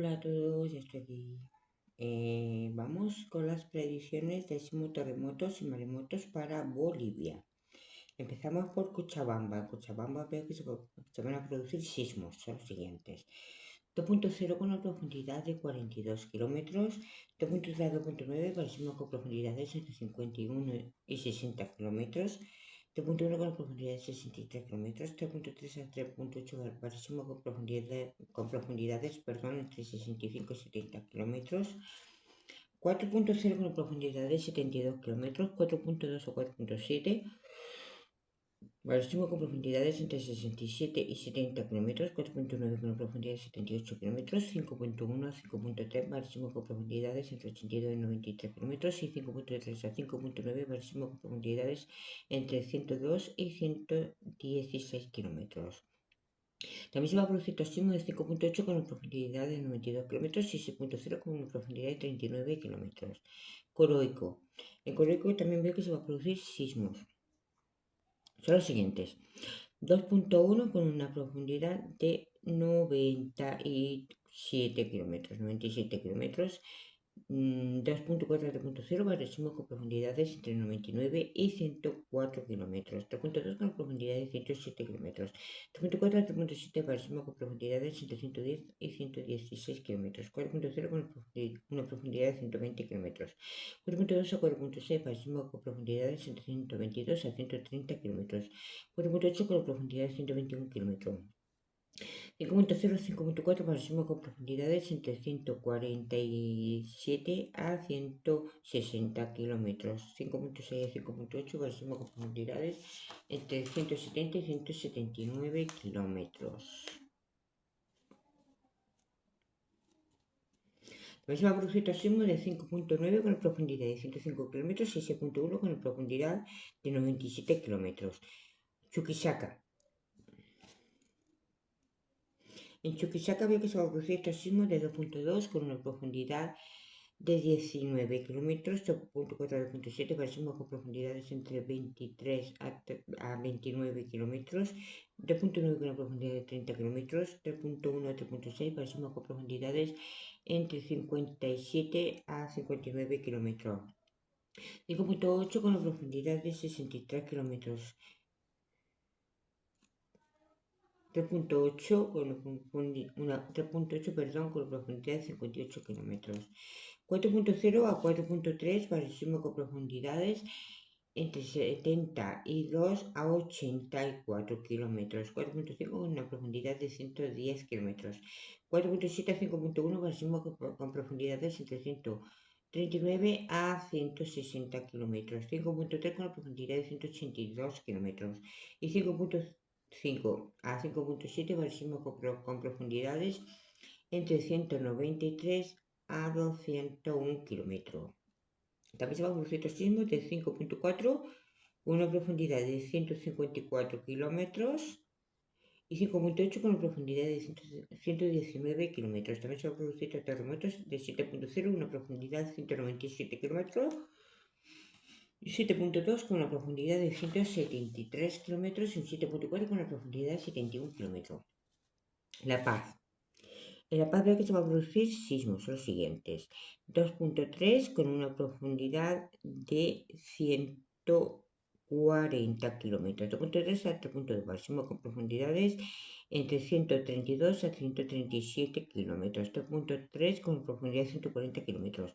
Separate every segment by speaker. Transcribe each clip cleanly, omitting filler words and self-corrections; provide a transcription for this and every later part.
Speaker 1: Hola a todos, ya estoy aquí. Vamos con las predicciones de sismos, terremotos y maremotos para Bolivia. Empezamos por Cochabamba. En Cochabamba veo que se van a producir sismos, son los siguientes. 2.0 con una profundidad de 42 kilómetros, 2.3 a 2.9 para sismos con profundidades entre 51 y 60 kilómetros, 3.1 con profundidad de 63 kilómetros, 3.3 a 3.8 barísimo con profundidades entre 65 y 70 kilómetros, 4.0 con profundidad de 72 kilómetros, 4.2 o 4.7 barísimo con profundidades entre 67 y 70 kilómetros, 4.9 con profundidad de 78 kilómetros, 5.1 a 5.3 barísimo con profundidades entre 82 y 93 kilómetros y 5.3 a 5.9 barísimo con profundidades entre 102 y 116 kilómetros. También se va a producir sismo de 5.8 con una profundidad de 92 kilómetros y 6.0 con una profundidad de 39 kilómetros. Coroico. En Coroico también veo que se va a producir sismos. Son los siguientes. 2.1 con una profundidad de 97 kilómetros. 2.4 a 3.0 barísimo con profundidades entre 99 y 104 kilómetros. 3.2 con profundidad de 107 kilómetros. 3.4 a 3.7 barísimo con profundidades entre 110 y 116 kilómetros. 4.0 con una profundidad de 120 kilómetros. 4.2 a 4.6 barísimo con profundidades entre 122 a 130 kilómetros. 4.8 con profundidad de 121 kilómetros. 5.0 a 5.4 barísimo con profundidades entre 147 a 160 kilómetros. 5.6 a 5.8 barísimo con profundidades entre 170 y 179 kilómetros. También se va a producir sismo de 5.9 con profundidad de 105 kilómetros y 6.1 con profundidad de 97 kilómetros. Chuquisaca. En Chuquisaca veo que se va a producir sismo de 2.2 con una profundidad de 19 kilómetros, 2.4 a 2.7 barísimo con profundidades entre 23 a 29 kilómetros, 2.9 con una profundidad de 30 kilómetros, 3.1 a 3.6 barísimo con profundidades entre 57 a 59 kilómetros, 5.8 con una profundidad de 63 kilómetros, 3.8 con profundidad de 58 kilómetros. 4.0 a 4.3 barísimo con profundidades entre 72 a 84 kilómetros. 4.5 con una profundidad de 110 kilómetros. 4.7 a 5.1 barísimo con profundidades entre 139 a 160 kilómetros. 5.3 con una profundidad de 182 kilómetros. Y 5.5 a 5.7 barísimo con profundidades entre 193 a 201 kilómetros. También se va a producir sismos de 5.4 con una profundidad de 154 kilómetros y 5.8 con una profundidad de 119 kilómetros. También se va a producir terremotos de 7.0 con una profundidad de 197 kilómetros y 7.2 con una profundidad de 173 kilómetros y 7.4 con una profundidad de 71 kilómetros. La Paz. En La Paz veo que se va a producir sismos, son los siguientes. 2.3 con una profundidad de 140 kilómetros. 2.3 a 3.2 máximo con profundidades entre 132 a 137 kilómetros. 2.3 con profundidad de 140 kilómetros.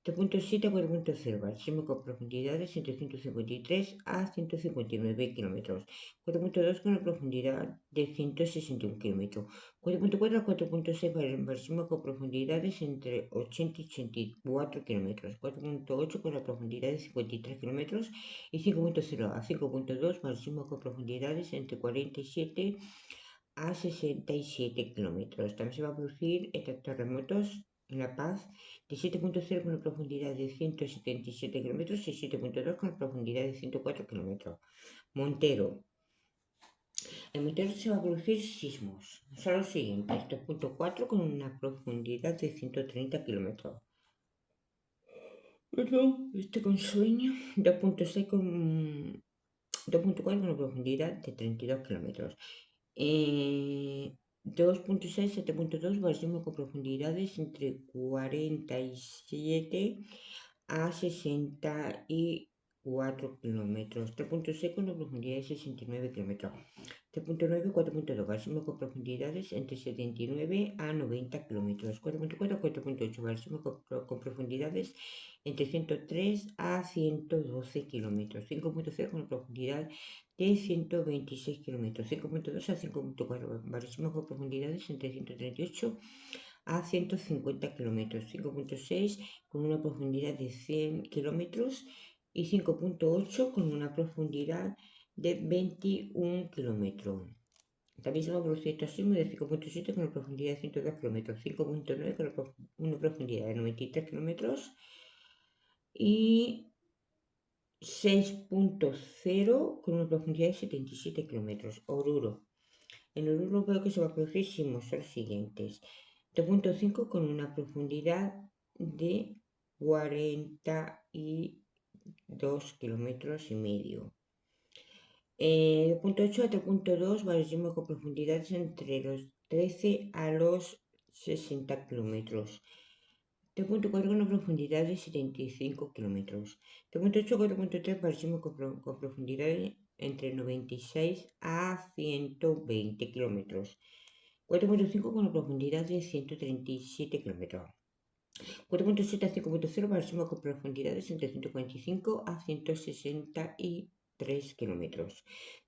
Speaker 1: 3.7 a 4.0 máximo con profundidades entre 153 a 159 kilómetros. 4.2 con una profundidad de 161 kilómetros. 4.4 a 4.6 máximo con profundidades entre 80 y 84 kilómetros. 4.8 con la profundidad de 53 kilómetros. Y 5.0 a 5.2 máximo con profundidades entre 47 a 67 kilómetros. También se va a producir estos terremotos en La Paz de 7.0 con una profundidad de 177 kilómetros y 7.2 con una profundidad de 104 kilómetros. Montero. En Montero se va a producir sismos. Son los siguientes. 2.4 con una profundidad de 130 kilómetros. Perdón, estoy con sueño. 2.6 con 2.4 con una profundidad de 32 kilómetros. 2.6, 7.2, máximo con profundidades entre 47 a 64 kilómetros. 3.6 con una profundidad de 69 kilómetros. 3.9, 4.2, máximo con profundidades entre 79 a 90 kilómetros. 4.4, 4.8, máximo con profundidades entre 103 a 112 kilómetros. 5.0 con una profundidad de 126 kilómetros. 5.2 a 5.4, máximo con profundidades entre 138 a 150 kilómetros. 5.6 con una profundidad de 100 kilómetros y 5.8 con una profundidad de 21 kilómetros. También se va a producir extracción de 5.7 con una profundidad de 102 kilómetros, 5.9 con una profundidad de 93 kilómetros y 6.0 con una profundidad de 77 kilómetros. Oruro. En Oruro veo que se va a producir sismos, son los siguientes. 2.5 con una profundidad de 42 kilómetros y medio. 2.8 a 3.2 variación con profundidades entre los 13 a los 60 kilómetros. 3.4 con una profundidad de 75 kilómetros. 3.8 4.3 variación con profundidades entre 96 a 120 kilómetros. 4.5 con una profundidad de 137 kilómetros. 4.7 a 5.0 variación con profundidades entre 145 a 163 kilómetros.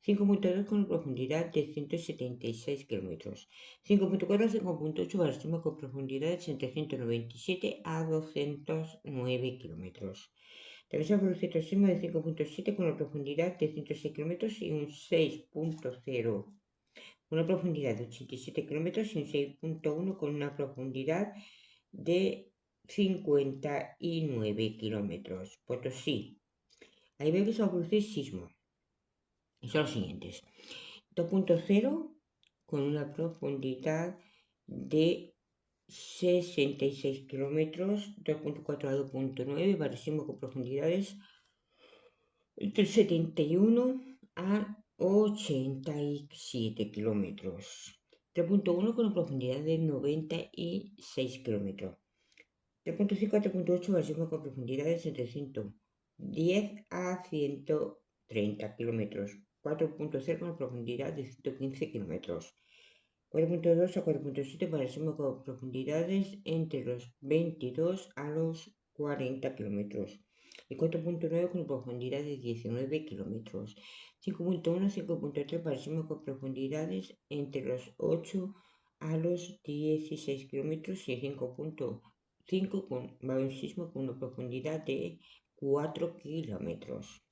Speaker 1: 5.2 con profundidad de 176 kilómetros. 5.4 a 5.8 variación con profundidades entre 197 a 209 kilómetros. También se ha producido sismo de 5.7 con una profundidad de 106 kilómetros y un 6.0 una profundidad de 87 kilómetros y un 6.1 con una profundidad de 59 kilómetros. Potosí. Ahí veo que se va a producir sismo. Y son los siguientes. 2.0 con una profundidad de 66 kilómetros. 2.4 a 2.9, variación con profundidades entre 71 a 87 kilómetros. 3.1 con una profundidad de 96 kilómetros. 3.5 a 3.8 variación con profundidades entre 110 a 130 kilómetros. 4.0 con profundidad de 115 kilómetros. 4.2 a 4.7 variación con profundidades entre los 22 a los 40 kilómetros. Y 4.9 con profundidad de 19 kilómetros. 5.1 a 5.3 variación con profundidades entre los 8 a los 16 kilómetros y 5.5 con un sismo con una profundidad de 4 kilómetros.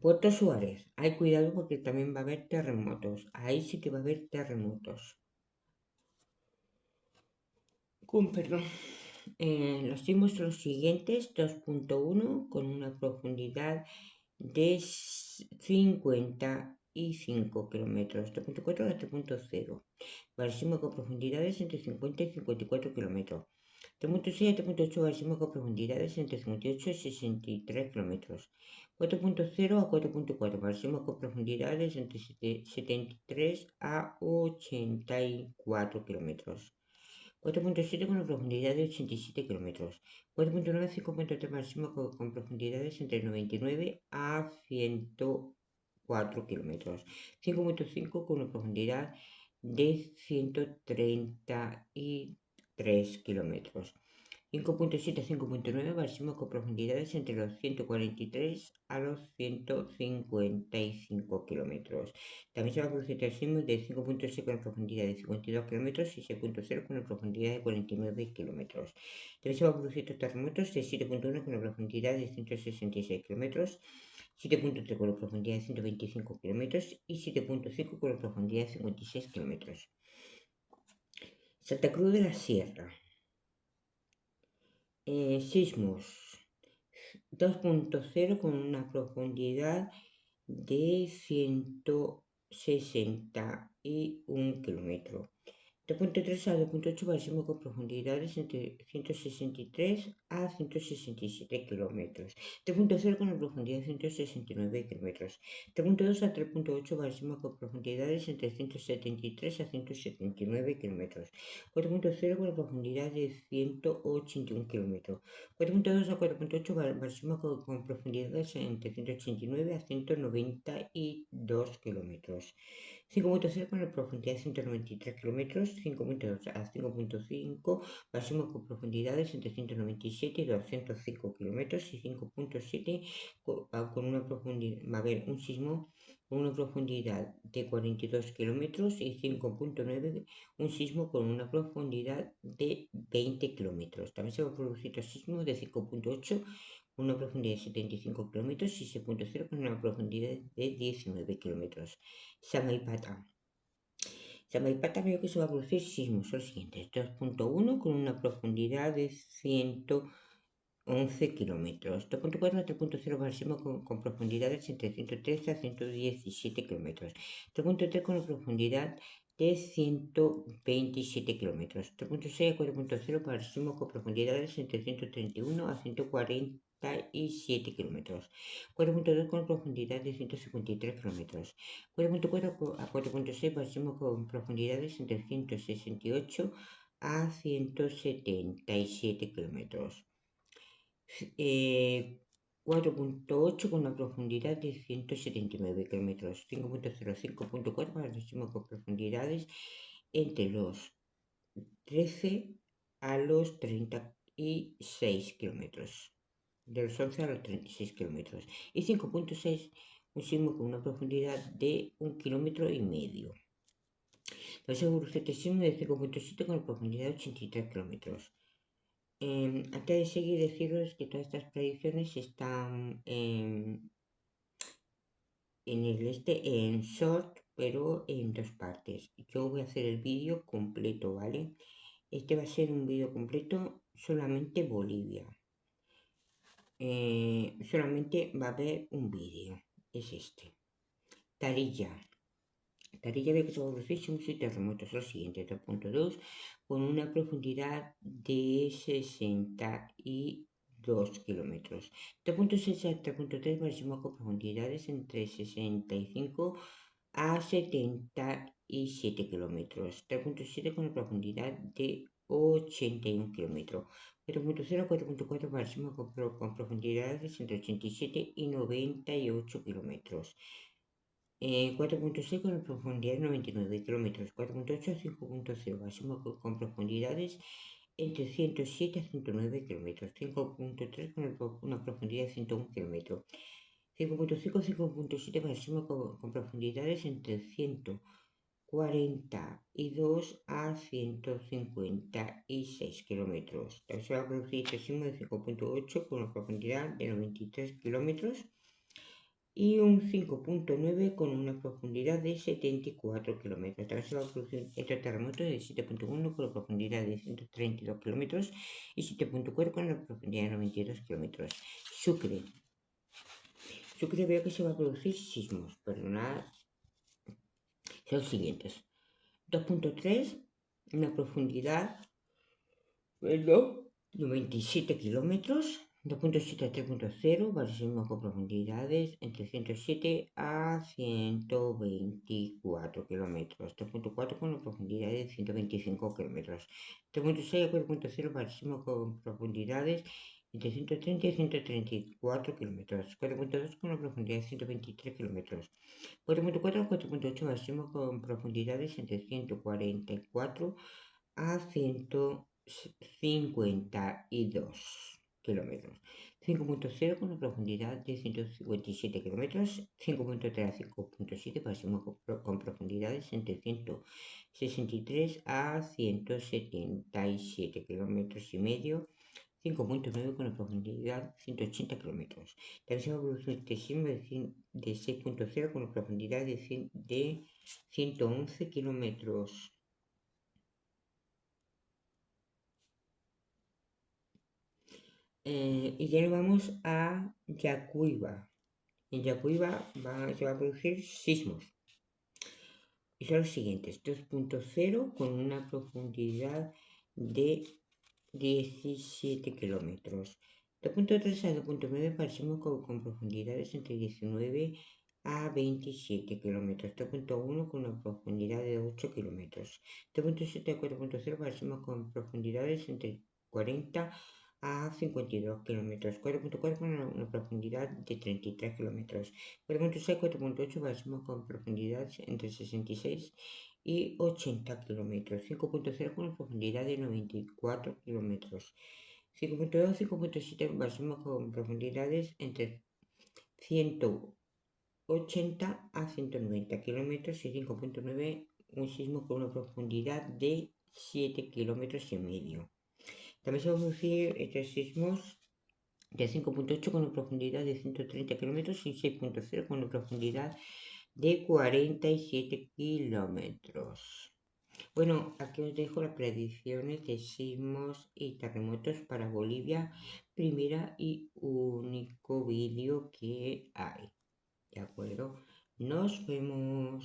Speaker 1: Puerto Suárez, hay cuidado porque también va a haber terremotos. Ahí sí que va a haber terremotos. Perdón. Los sismos son los siguientes: 2.1 con una profundidad de 55 kilómetros. 3.4 a 3.0. Variación con profundidades entre 50 y 54 kilómetros. 3.6 a 3.8 variación con profundidades entre 58 y 63 kilómetros. 4.0 a 4.4 variación con profundidades entre 73 a 84 kilómetros. 4.7 con una profundidad de 87 kilómetros. 4.9 a 5.3 máximo con profundidades entre 99 a 104 kilómetros. 5.5 con una profundidad de 133 kilómetros. 5.7 a 5.9 máximo con profundidades entre los 143 a los 155 kilómetros. También se va a producir sismos de 5.6 con una profundidad de 52 kilómetros y 6.0 con una profundidad de 49 kilómetros. También se va a producir terremotos de 7.1 con una profundidad de 166 kilómetros, 7.3 con una profundidad de 125 kilómetros y 7.5 con una profundidad de 56 kilómetros. Santa Cruz de la Sierra. Sismos 2.0 con una profundidad de 161 kilómetros. De punto 3 a 2.8 sismo con profundidades entre 163 a 167 kilómetros. De punto 0 con una profundidad de 169 kilómetros. De punto 2 a 3.8 sismo con profundidades entre 173 a 179 kilómetros. 4.0 con una profundidad de 181 kilómetros. 4.2 a 4.8 sismo con profundidades entre 189 a 192 kilómetros. 5.0 con la profundidad de 193 kilómetros, 5.2 a 5.5 pasamos con profundidades entre 197 y 205 kilómetros y 5.7 con una profundidad, va a haber un sismo con una profundidad de 42 kilómetros y 5.9 un sismo con una profundidad de 20 kilómetros. También se va a producir otro sismo de 5.8 con una profundidad de 75 kilómetros y 6.0 con una profundidad de 19 kilómetros. Samaipata. Samaipata veo que se va a producir sismos, son los siguientes. 2.1 con una profundidad de 111 kilómetros. 2.4 a 3.0 máximo con profundidades entre 113 a 117 kilómetros. 3.3 con una profundidad de 127 kilómetros. 3.6 a 4.0 máximo con profundidades entre 131 a 147 kilómetros. 4.2 con profundidad de 153 kilómetros. 4.4 a 4.6 máximo con profundidades entre 168 a 177 kilómetros. 4.8 con una profundidad de 179 kilómetros. 5.0, 5.4 para máximo con profundidades entre los 13 a los 36 kilómetros. De los 11 a los 36 kilómetros. Y 5.6 un sismo con una profundidad de 1,5 kilómetros. Los eurocentrismo de 5.7 con una profundidad de 83 kilómetros. Antes de seguir, deciros que todas estas predicciones están en short, pero en dos partes. Yo voy a hacer el vídeo completo, ¿vale? Este va a ser un vídeo completo solamente Bolivia. Solamente va a haber un vídeo, es este. Tarija. Tarija ve que se va a producir sismos y terremotos. Lo siguiente, 2.2 con una profundidad de 62 kilómetros. 3.6 a 3.3 máximo con profundidades entre 65 a 77 kilómetros. 3.7 con una profundidad de 81 kilómetros. 4.0 a 4.4 máximo con profundidades entre 87 y 98 kilómetros. 4.6 con profundidad de 99 kilómetros. 4.8 a 5.0 máximo con profundidades entre 107 a 109 kilómetros. 5.3 con una profundidad de 101 kilómetros. 5.5 a 5.7 máximo con profundidades entre 142 a 156 kilómetros. También se va a producir este sismo de 5.8 con una profundidad de 93 kilómetros y un 5.9 con una profundidad de 74 kilómetros. También se va a producir otro terremoto de 7.1 con una profundidad de 132 kilómetros y 7.4 con una profundidad de 92 kilómetros. Sucre. Sucre veo que se va a producir sismos, perdonad, son los siguientes. 2.3, una profundidad de 97 kilómetros. 2.7 a 3.0, sismo con profundidades entre 107 a 124 kilómetros. 3.4 con una profundidad de 125 kilómetros. 3.6 a 4.0, sismo con profundidades entre 130 y 134 kilómetros. 4.2 con una profundidad de 123 kilómetros. 4.4 a 4.8 máximo con profundidades entre 144 a 152 kilómetros. 5.0 con una profundidad de 157 kilómetros. 5.3 a 5.7 máximo con profundidades entre 163 a 177 kilómetros y medio. 5.9 con la profundidad 180 kilómetros. También se va a producir este sismo de 6.0 con la profundidad de 111 kilómetros. Y ya nos vamos a Yacuiba. En Yacuiba se va a producir sismos. y son los siguientes: 2.0 con una profundidad de 17 kilómetros. 2.3 a 2.9 para sismos con profundidades entre 19 a 27 kilómetros. 3.1 con una profundidad de 8 kilómetros. 3.7 a 4.0 para sismos con profundidades entre 40 a 52 kilómetros. 4.4 con una profundidad de 33 kilómetros. 4.6 a 4.8 para sismos con profundidades entre 66 y 80 kilómetros. 5.0 con una profundidad de 94 kilómetros. 5.2 y 5.7 basamos con profundidades entre 180 a 190 kilómetros y 5.9 un sismo con una profundidad de 7 kilómetros y medio. También se van a producir estos sismos de 5.8 con una profundidad de 130 kilómetros y 6.0 con una profundidad de 47 kilómetros. Bueno, aquí os dejo las predicciones de sismos y terremotos para Bolivia, primera y único vídeo que hay. ¿De acuerdo? Nos vemos.